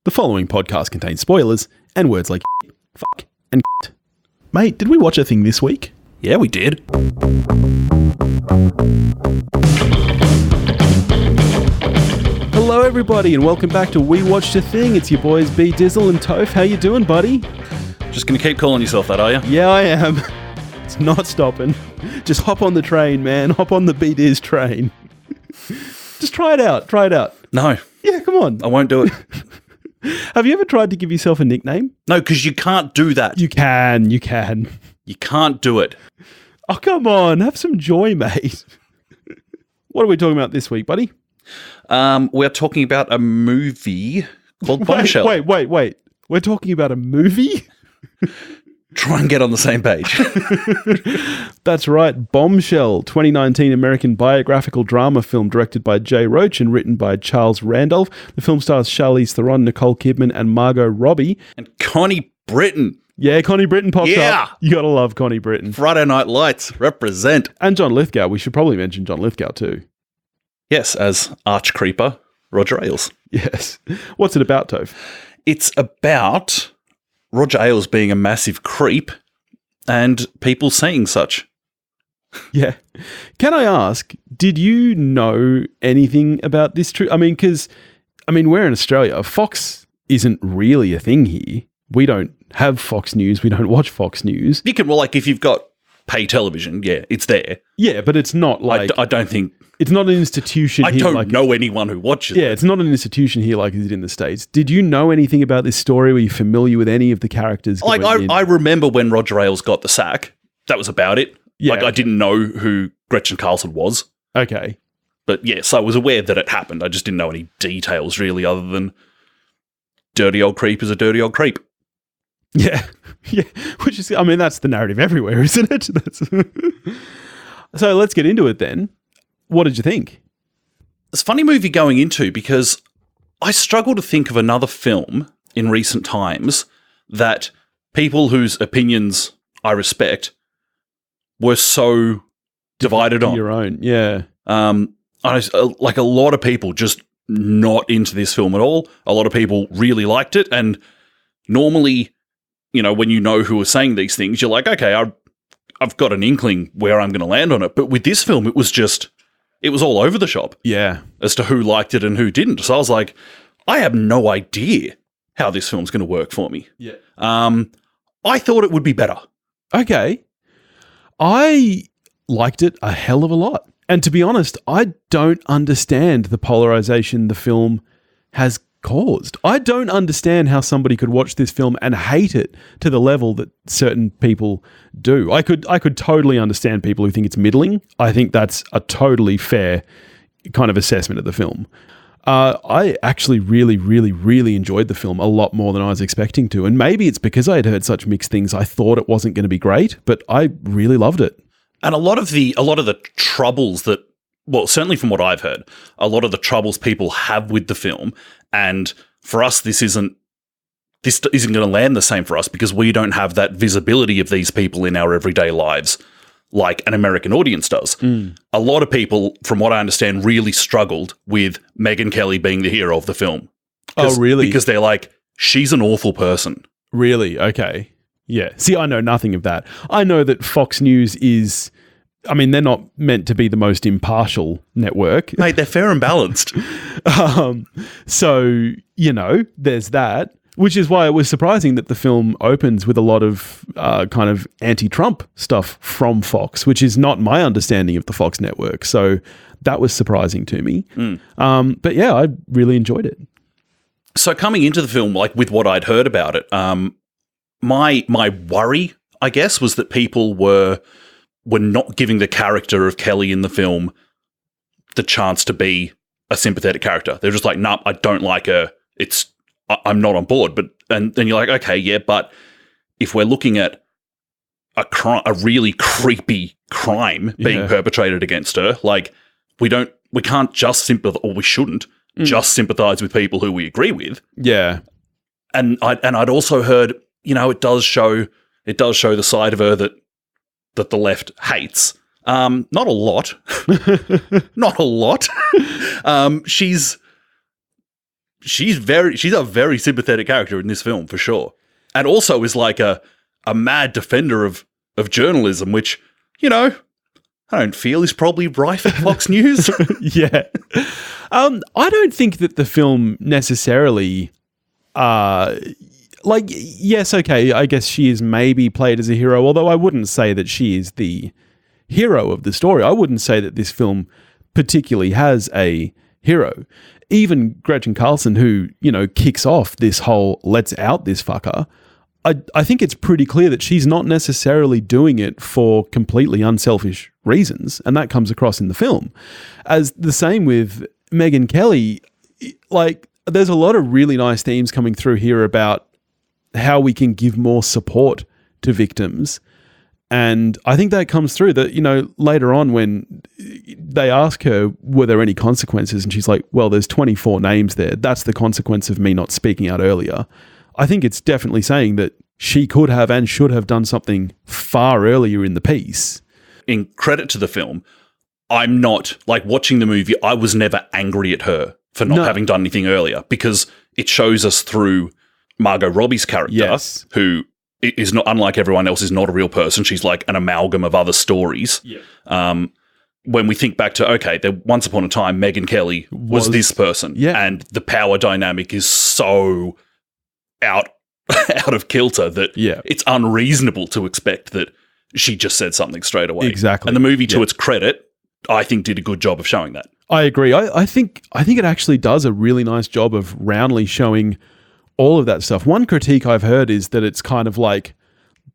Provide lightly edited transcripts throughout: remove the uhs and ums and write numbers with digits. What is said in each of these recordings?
The following podcast contains spoilers and words like fuck and Mate, did we watch a thing this week? Yeah, we did. Hello everybody and welcome back to We Watched a Thing. It's your boys B Dizzle and Toph. How you doing, buddy? Just going to keep calling yourself that, are you? Yeah, I am. It's not stopping. Just hop on the train, man. Hop on the B Diz train. Just try it out. Try it out. No. Yeah, come on. I won't do it. Have you ever tried to give yourself a nickname? No, because you can't do that. You can. You can't do it. Oh, come on. Have some joy, mate. What are we talking about this week, buddy? We're talking about a movie called Bombshell. Wait. We're talking about a movie? Try and get on the same page. That's right. Bombshell, 2019 American biographical drama film directed by Jay Roach and written by Charles Randolph. The film stars Charlize Theron, Nicole Kidman, and Margot Robbie. And Connie Britton. Yeah, Connie Britton pops up. You gotta love Connie Britton. Friday Night Lights, represent. And John Lithgow. We should probably mention John Lithgow too. Yes, as arch creeper Roger Ailes. Yes. What's it about, Toph? It's about Roger Ailes being a massive creep and people saying such. Yeah. Can I ask, did you know anything about this? Because we're in Australia. Fox isn't really a thing here. We don't have Fox News. We don't watch Fox News. You can, if you've got pay television, yeah, it's there. Yeah, but it's not like... I don't think... It's not an institution here. I don't know anyone who watches it. It's not an institution here like it is in the States. Did you know anything about this story? Were you familiar with any of the characters? I remember when Roger Ailes got the sack. That was about it. Yeah. I didn't know who Gretchen Carlson was. Okay. But yes, I was aware that it happened. I just didn't know any details really other than dirty old creep is a dirty old creep. Yeah. Yeah. Which is, that's the narrative everywhere, isn't it? So let's get into it then. What did you think? It's a funny movie going into because I struggle to think of another film in recent times that people whose opinions I respect were so divided on. Your own, yeah. Like a lot of people just not into this film at all. A lot of people really liked it. And normally, when you know who are saying these things, you're like, okay, I've got an inkling where I'm going to land on it. But with this film, it was all over the shop. Yeah. As to who liked it and who didn't. So I was like, I have no idea how this film's going to work for me. Yeah. I thought it would be better. Okay. I liked it a hell of a lot. And to be honest, I don't understand the polarization the film has caused. I don't understand how somebody could watch this film and hate it to the level that certain people do. I could totally understand people who think it's middling. I think that's a totally fair kind of assessment of the film. I actually really, really, really enjoyed the film a lot more than I was expecting to. And maybe it's because I had heard such mixed things. I thought it wasn't going to be great, but I really loved it. And a lot of the troubles that, certainly from what I've heard, a lot of the troubles people have with the film, and for us, this isn't going to land the same for us because we don't have that visibility of these people in our everyday lives like an American audience does. Mm. A lot of people, from what I understand, really struggled with Megyn Kelly being the hero of the film. Oh, really? Because they're like, she's an awful person. Really? Okay. Yeah. See, I know nothing of that. I know that Fox News is... they're not meant to be the most impartial network. Mate, they're fair and balanced. So, there's that, which is why it was surprising that the film opens with a lot of kind of anti-Trump stuff from Fox, which is not my understanding of the Fox network. So that was surprising to me. Mm. But yeah, I really enjoyed it. So coming into the film, with what I'd heard about it, my worry, I guess, was that people were not giving the character of Kelly in the film the chance to be a sympathetic character. They're just like, nah, I don't like her. I'm not on board. And then you're like, okay, yeah, but if we're looking at a really creepy crime being perpetrated against her, we can't just sympathize, or we shouldn't just sympathize with people who we agree with. Yeah. And I'd also heard, it does show the side of her that the left hates. Not a lot. Not a lot. She's she's a very sympathetic character in this film for sure. And also is like a mad defender of journalism, which, you know, I don't feel is probably rife at Fox News. Yeah. I don't think that the film necessarily, yes, okay, I guess she is maybe played as a hero, although I wouldn't say that she is the hero of the story. I wouldn't say that this film particularly has a hero. Even Gretchen Carlson, who, you know, kicks off this whole let's out this fucker, I think it's pretty clear that she's not necessarily doing it for completely unselfish reasons, and that comes across in the film. As the same with Megyn Kelly, like, there's a lot of really nice themes coming through here about how we can give more support to victims. And I think that comes through that, you know, later on when they ask her, were there any consequences? And she's like, well, there's 24 names there. That's the consequence of me not speaking out earlier. I think it's definitely saying that she could have and should have done something far earlier in the piece. In credit to the film, I'm not, like, watching the movie, I was never angry at her for not having done anything earlier, because it shows us through Margot Robbie's character, who is not, unlike everyone else, is not a real person. She's like an amalgam of other stories. Yeah. When we think back to, okay, once upon a time, Megyn Kelly was this person. Yeah. And the power dynamic is so out of kilter that it's unreasonable to expect that she just said something straight away. Exactly. And the movie, to its credit, I think did a good job of showing that. I agree. I think it actually does a really nice job of roundly showing all of that stuff. One critique I've heard is that it's kind of like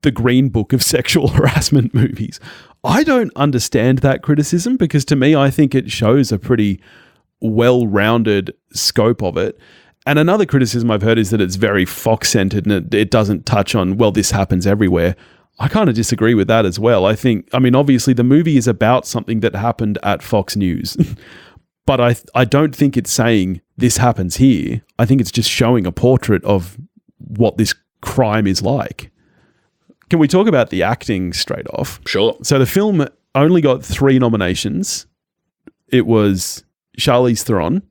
the Green Book of sexual harassment movies. I don't understand that criticism, because to me, I think it shows a pretty well-rounded scope of it. And another criticism I've heard is that it's very Fox-centered and it doesn't touch on, well, this happens everywhere. I kind of disagree with that as well. I mean, obviously the movie is about something that happened at Fox News, but I don't think it's saying this happens here. I think it's just showing a portrait of what this crime is like. Can we talk about the acting straight off? Sure. So the film only got 3 nominations. It was Charlize Theron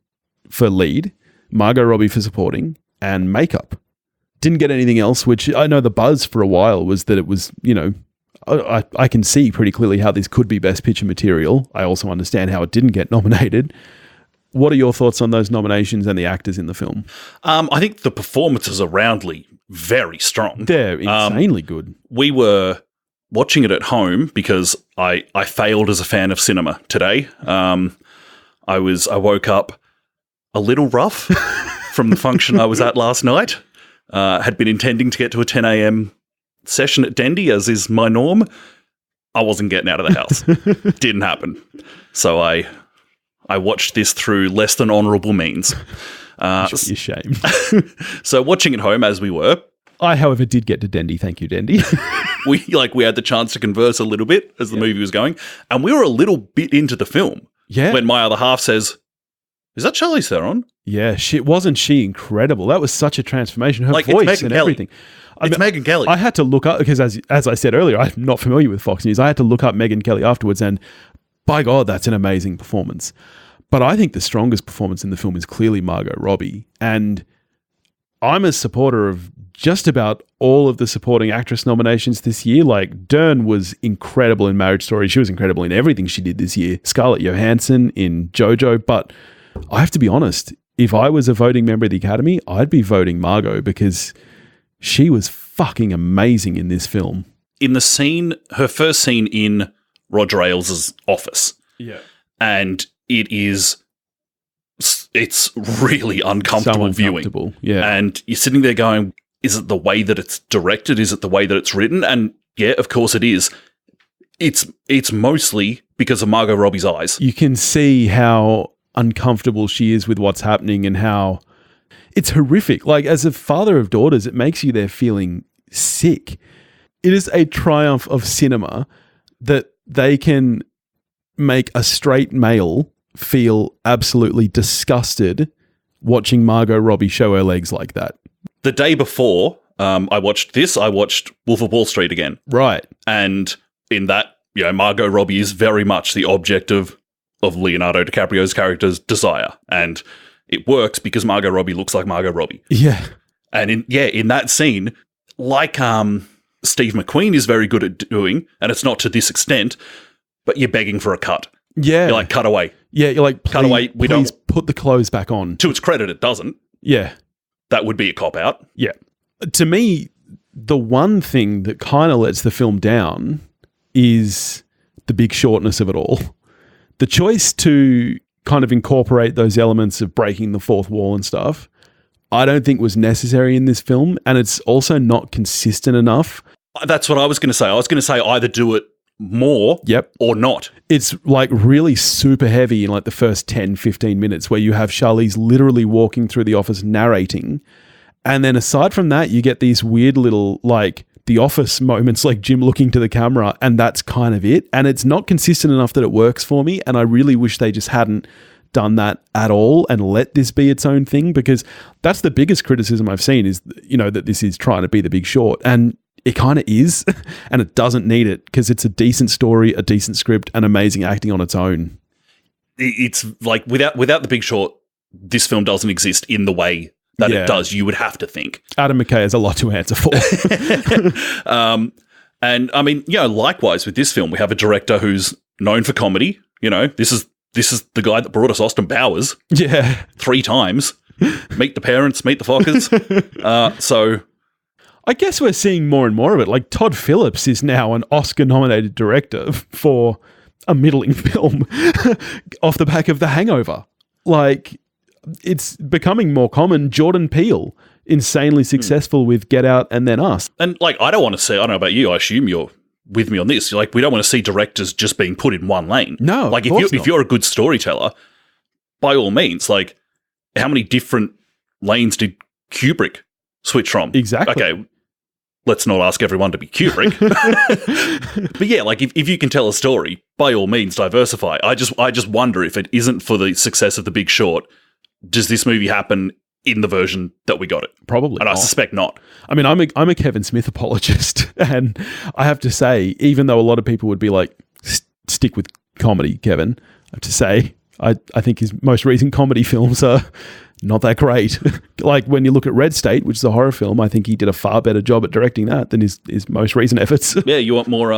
for lead, Margot Robbie for supporting, and makeup. Didn't get anything else, which I know the buzz for a while was that it was, you know, I can see pretty clearly how this could be Best Picture material. I also understand how it didn't get nominated. What are your thoughts on those nominations and the actors in the film? I think the performances are roundly very strong. They're insanely good. We were watching it at home because I failed as a fan of cinema today. I woke up a little rough from the function I was at last night. Had been intending to get to a 10 a.m. session at Dendy, as is my norm. I wasn't getting out of the house. Didn't happen. So I watched this through less than honourable means. You're shamed. So watching at home as we were. I, however, did get to Dendy. Thank you, Dendy. we had the chance to converse a little bit as the movie was going. And we were a little bit into the film. Yeah. When my other half says, is that Charlize Theron? Yeah, wasn't she incredible? That was such a transformation. Her voice and everything. It's Megyn Kelly. I had to look up, because as I said earlier, I'm not familiar with Fox News. I had to look up Megyn Kelly afterwards, and by God, that's an amazing performance. But I think the strongest performance in the film is clearly Margot Robbie. And I'm a supporter of just about all of the supporting actress nominations this year. Like, Dern was incredible in Marriage Story. She was incredible in everything she did this year. Scarlett Johansson in JoJo. But I have to be honest, if I was a voting member of the Academy, I'd be voting Margot, because she was fucking amazing in this film. In the scene, her first scene in Roger Ailes' office. Yeah. And it's really uncomfortable viewing. Yeah. And you're sitting there going, is it the way that it's directed? Is it the way that it's written? And yeah, of course it is. It's mostly because of Margot Robbie's eyes. You can see how uncomfortable she is with what's happening and how it's horrific. Like, as a father of daughters, it makes you there feeling sick. It is a triumph of cinema that they can make a straight male feel absolutely disgusted watching Margot Robbie show her legs like that. The day before I watched this, I watched Wolf of Wall Street again. Right. And in that, you know, Margot Robbie is very much the object of Leonardo DiCaprio's character's desire. And it works because Margot Robbie looks like Margot Robbie. Yeah. And in that scene, like Steve McQueen is very good at doing, and it's not to this extent, but you're begging for a cut. Yeah. You're like, cut away. Yeah, you're like, cut away. Please put the clothes back on. To its credit, it doesn't. Yeah. That would be a cop-out. Yeah. To me, the one thing that kind of lets the film down is the big shortness of it all. The choice to kind of incorporate those elements of breaking the fourth wall and stuff, I don't think was necessary in this film, and it's also not consistent enough. That's what I was going to say. I was going to say either do it more or not. It's like really super heavy in like the first 10, 15 minutes where you have Charlize literally walking through the office narrating. And then aside from that, you get these weird little like The Office moments like Jim looking to the camera, and that's kind of it. And it's not consistent enough that it works for me. And I really wish they just hadn't done that at all and let this be its own thing, because that's the biggest criticism I've seen is, you know, that this is trying to be The Big Short. And it kind of is, and it doesn't need it because it's a decent story, a decent script, and amazing acting on its own. It's like without The Big Short, this film doesn't exist in the way that it does. You would have to think. Adam McKay has a lot to answer for. And I mean, you know, likewise with this film, we have a director who's known for comedy. You know, this is the guy that brought us Austin Powers. Yeah. 3 times. Meet the Parents, Meet the Fockers. So I guess we're seeing more and more of it. Like Todd Phillips is now an Oscar-nominated director for a middling film off the back of The Hangover. Like, it's becoming more common. Jordan Peele, insanely successful with Get Out and Then Us. And like, I don't know about you, I assume you're with me on this. Like, we don't want to see directors just being put in one lane. No, like if you're a good storyteller, by all means, like, how many different lanes did Kubrick switch from? Exactly. Okay, let's not ask everyone to be Kubrick. But yeah, like if you can tell a story, by all means, diversify. I just wonder if it isn't for the success of The Big Short, does this movie happen in the version that we got it? Probably. And I suspect not. I mean, I'm a Kevin Smith apologist, and I have to say, even though a lot of people would be like, stick with comedy, Kevin, I have to say, I think his most recent comedy films are not that great. Like when you look at Red State, which is a horror film, I think he did a far better job at directing that than his most recent efforts. Yeah, you want more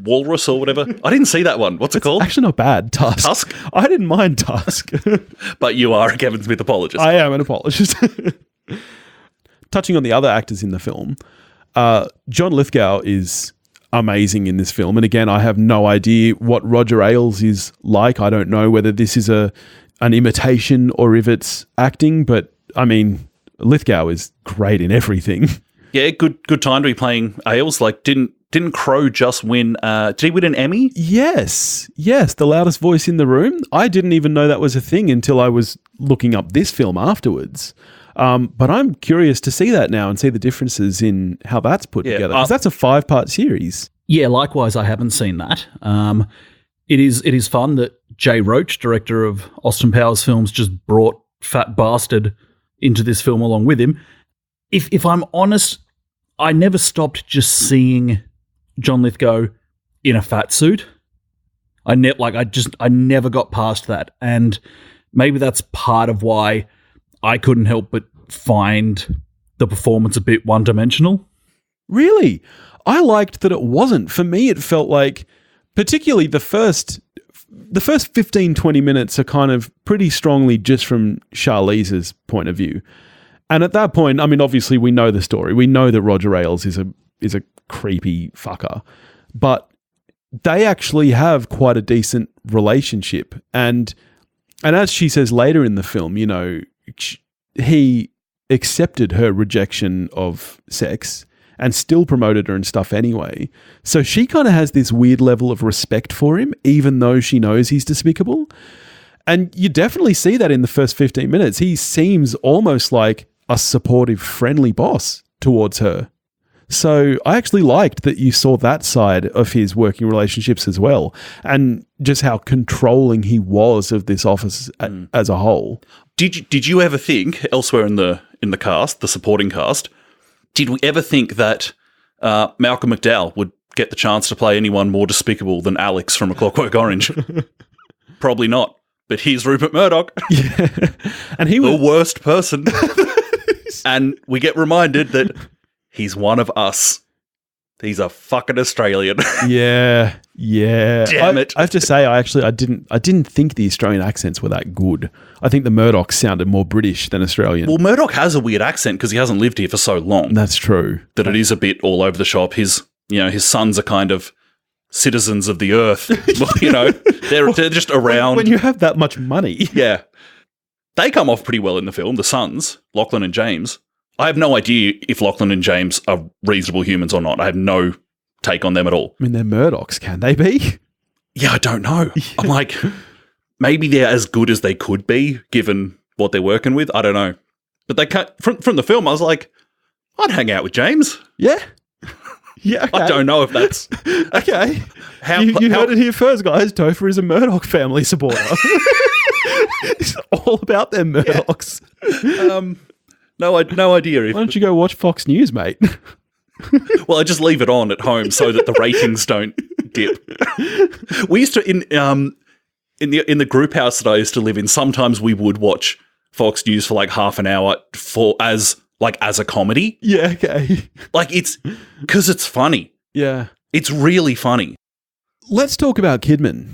Walrus or whatever? I didn't see that one. What's it called? Actually not bad. Tusk? I didn't mind Tusk. But you are a Kevin Smith apologist. I am an apologist. Touching on the other actors in the film, John Lithgow is amazing in this film. And again, I have no idea what Roger Ailes is like. I don't know whether this is an imitation or if it's acting, but I mean, Lithgow is great in everything. Yeah, good time to be playing Ailes. Like, didn't Crow just win? Did he win an Emmy? Yes, the loudest voice in the room. I didn't even know that was a thing until I was looking up this film afterwards. But I'm curious to see that now and see the differences in how that's put together, because that's a 5-part series. Yeah, likewise, I haven't seen that. It is fun that Jay Roach, director of Austin Powers films, just brought Fat Bastard into this film along with him. If I'm honest, I never stopped just seeing John Lithgow in a fat suit. I never got past that, and maybe that's part of why I couldn't help but find the performance a bit one-dimensional. Really? I liked that it wasn't. For me, it felt like, particularly the first 15, 20 minutes are kind of pretty strongly just from Charlize's point of view. And at that point, I mean, obviously we know the story. We know that Roger Ailes is a creepy fucker. But they actually have quite a decent relationship. And as she says later in the film, you know, he accepted her rejection of sex and still promoted her and stuff anyway. So she kind of has this weird level of respect for him, even though she knows he's despicable. And you definitely see that in the first 15 minutes. He seems almost like a supportive, friendly boss towards her. So I actually liked that you saw that side of his working relationships as well, and just how controlling he was of this office as a whole. Did you ever think elsewhere in the cast, the supporting cast, did we ever think that Malcolm McDowell would get the chance to play anyone more despicable than Alex from A Clockwork Orange? Probably not. but here's Rupert Murdoch, Yeah. And he the was worst person. And we get reminded that he's one of us. He's a fucking Australian. Yeah. Damn it. I have to say, I didn't think the Australian accents were that good. I think the Murdochs sounded more British than Australian. Well, Murdoch has a weird accent because he hasn't lived here for so long. That's true. That it is a bit all over the shop. His sons are kind of citizens of the earth. Well, they're just around. When you have that much money. Yeah. They come off pretty well in the film, the sons, Lachlan and James. I have no idea if Lachlan and James are reasonable humans or not. I have no take on them at all. I mean, they're Murdochs, can they be? Yeah, I don't know. I'm like, maybe they're as good as they could be, given what they're working with. I don't know. But they cut from the film, I was like, I'd hang out with James. Yeah. Yeah, okay. I don't know if that's... Okay. You heard it here first, guys. Topher is a Murdoch family supporter. It's all about them Murdochs. Yeah. No idea. Why don't you go watch Fox News, mate? Well, I just leave it on at home so that the ratings don't dip. We used to in the group house that I used to live in. Sometimes we would watch Fox News for like half an hour as a comedy. Yeah, okay. Like it's because it's funny. Yeah, it's really funny. Let's talk about Kidman.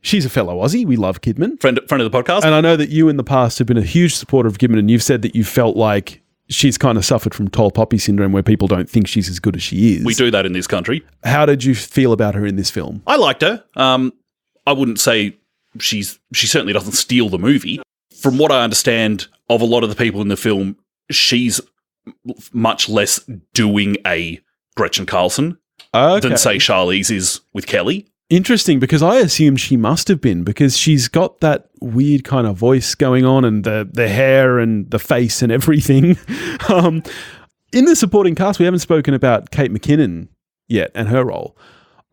She's a fellow Aussie. We love Kidman. Friend of the podcast. And I know that you in the past have been a huge supporter of Kidman, and you've said that you felt like she's kind of suffered from tall poppy syndrome where people don't think she's as good as she is. We do that in this country. How did you feel about her in this film? I liked her. I wouldn't say she certainly doesn't steal the movie. From what I understand of a lot of the people in the film, she's much less doing a Gretchen Carlson than, say, Charlize is with Kelly. Interesting, because I assumed she must have been, because she's got that weird kind of voice going on and the hair and the face and everything. In the supporting cast, we haven't spoken about Kate McKinnon yet and her role.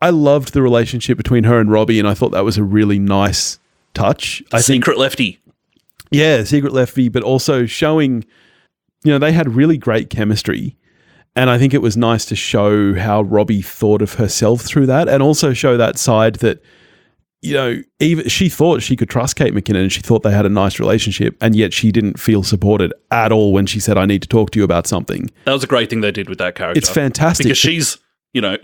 I loved the relationship between her and Robbie, and I thought that was a really nice touch. Secret lefty. Yeah, secret lefty, but also showing, they had really great chemistry. And I think it was nice to show how Robbie thought of herself through that, and also show that side that, even she thought she could trust Kate McKinnon and she thought they had a nice relationship, and yet she didn't feel supported at all when she said, I need to talk to you about something. That was a great thing they did with that character. It's fantastic. Because she's,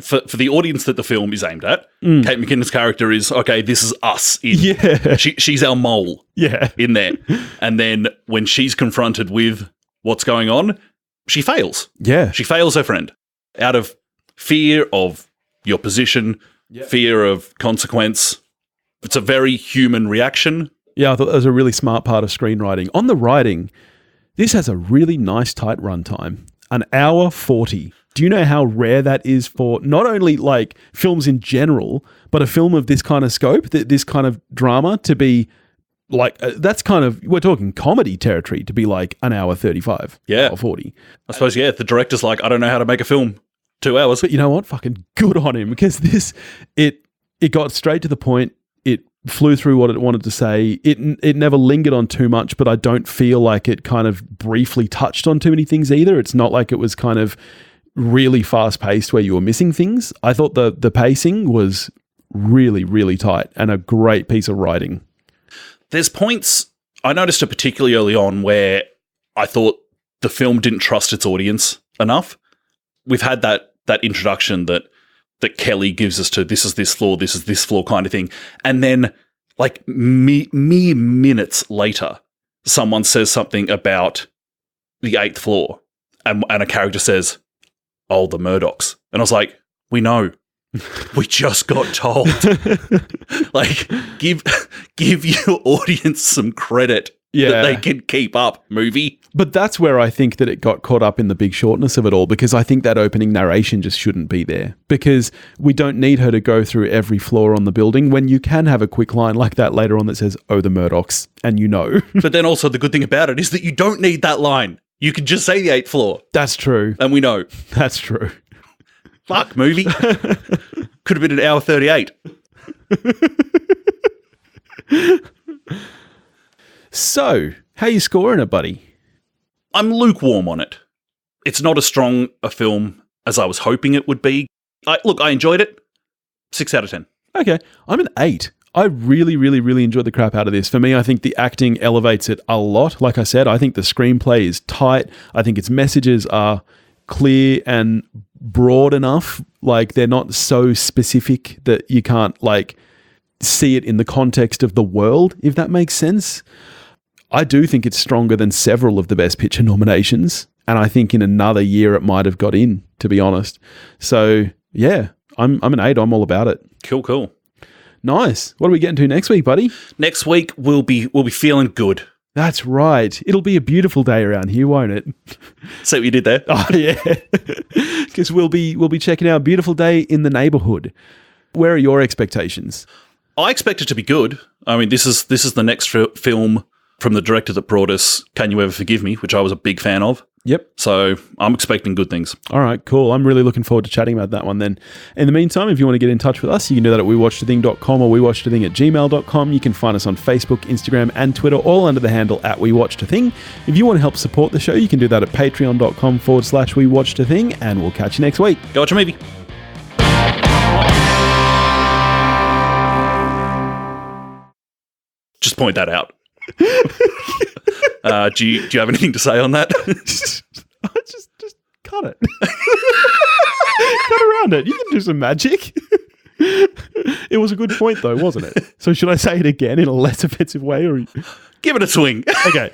for the audience that the film is aimed at, Kate McKinnon's character is, okay, this is us. She's our mole in there. And then when she's confronted with what's going on, she fails. Yeah. She fails her friend out of fear of your position, fear of consequence. It's a very human reaction. Yeah, I thought that was a really smart part of screenwriting. On the writing, this has a really nice tight runtime. 1 hour 40. Do you know how rare that is for not only like films in general, but a film of this kind of scope, this kind of drama to be like, that's kind of, we're talking comedy territory to be like 1 hour 35 or 40. I suppose, the director's like, I don't know how to make a film 2 hours. But you know what? Fucking good on him, because it got straight to the point. It flew through what it wanted to say. It never lingered on too much, but I don't feel like it kind of briefly touched on too many things either. It's not like it was kind of really fast paced where you were missing things. I thought the pacing was really, really tight and a great piece of writing. There's points, I noticed it particularly early on, where I thought the film didn't trust its audience enough. We've had that introduction that Kelly gives us to this is this floor kind of thing. And then like mere minutes later, someone says something about the 8th floor and a character says, oh, the Murdochs. And I was like, we know. We just got told. Like, give your audience some credit that they can keep up, movie. But that's where I think that it got caught up in the big shortness of it all, because I think that opening narration just shouldn't be there, because we don't need her to go through every floor on the building when you can have a quick line like that later on that says, oh, the Murdochs, and But then also the good thing about it is that you don't need that line. You can just say the 8th floor. That's true. And we know. That's true. Fuck, movie. Could have been 1 hour 38. So, how you scoring it, buddy? I'm lukewarm on it. It's not as strong a film as I was hoping it would be. I enjoyed it. 6 out of 10. Okay. I'm an 8. I really, really, really enjoyed the crap out of this. For me, I think the acting elevates it a lot. Like I said, I think the screenplay is tight. I think its messages are clear and broad enough. Like, they're not so specific that you can't, like, see it in the context of the world, if that makes sense. I do think it's stronger than several of the Best Picture nominations. And I think in another year it might have got in, to be honest. So, yeah, I'm an 8. I'm all about it. Cool. Nice. What are we getting to next week, buddy? Next week we'll be feeling good. That's right. It'll be a beautiful day around here, won't it? See what you did there? Oh yeah, because we'll be checking out Beautiful Day in the Neighborhood. Where are your expectations? I expect it to be good. I mean, this is the next film from the director that brought us Can You Ever Forgive Me, which I was a big fan of. Yep. So I'm expecting good things. All right, cool. I'm really looking forward to chatting about that one then. In the meantime, if you want to get in touch with us, you can do that at wewatchedathing.com or wewatchedathing@gmail.com. You can find us on Facebook, Instagram, and Twitter, all under the handle @wewatchedathing. If you want to help support the show, you can do that at patreon.com/wewatchedathing, and we'll catch you next week. Go watch a movie. Just point that out. Do you have anything to say on that? just cut it. Cut around it. You can do some magic. It was a good point though, wasn't it? So should I say it again in a less offensive way, or give it a swing? Okay.